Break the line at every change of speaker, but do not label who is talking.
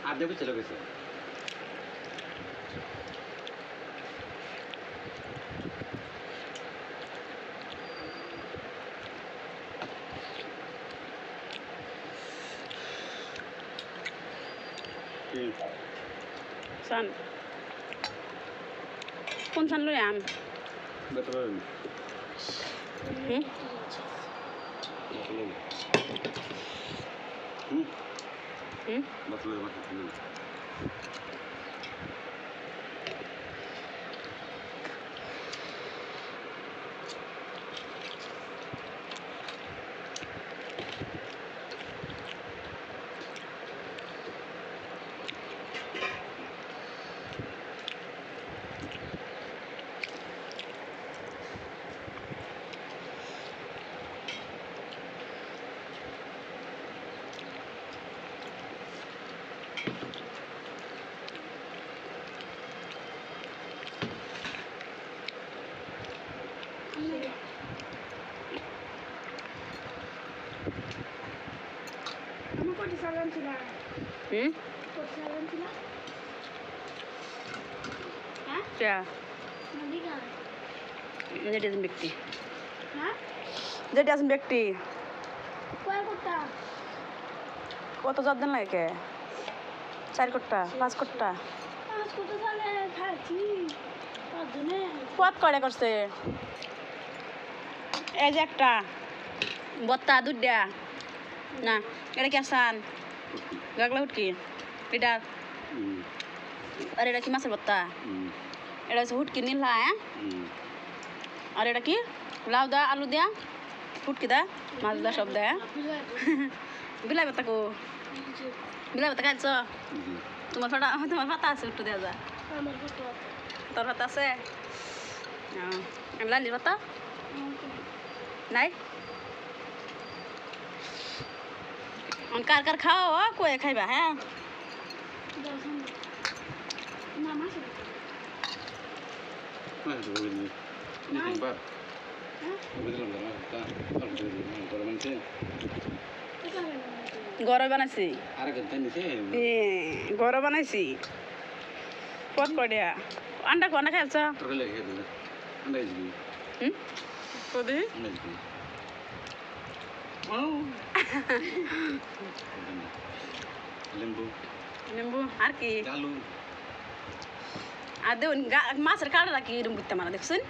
আধে বুঝে চলে গেছে
San. Kung saan lo yan?
betul
Hmm?
betul
Hmm?
betul betul
Kamu kok di salon sila?
Hmm?
Kok di salon sila? Hah?
Ya,
Nanti kan?
jadi asing ব্যক্তি
Hah?
jadi asing ব্যক্তি
Kue kota?
কত যত্ন লাগে 4 কোটা 5 কোটা
Pas kota sale খাচ্ছি পাঁচজনে
কত করে করছে এই যে একটা বত্তা দুধটা না এটা কি আসান গাগলা হুটকি এটা আর এটা কি মাছের বত্তা এটা হচ্ছে হুটকি নীলা হ্যাঁ আর এটা কি লাউ দা আলু দেয়া হুটকি দা মাছ দা সব দেয়া বিলাই পাতা কো বিলাই পাতা খাইছ তোমার পাতা আছে একটু দেওয়া যায়
আমার কত
তোর পাতা আছে লালির পাতা নাই কার কার খাওয়া কয়ে খাইবা হ্যাঁ
না মাছ
betul ini bar betul
গড় বানাইছি
আর গেতে নিছে
গড় বানাইছি কত কড়িয়া আন্ডা কোনা খাইছ
তোরে লেগে দিলে আন্দাজ দিবি
কদি
আন্দাজ দিবি ও লেম্বু
নিম্বু আর কি
আলু
আর দেউন মাছের কাঁটা কি এরকম করতে মারা দেখছেন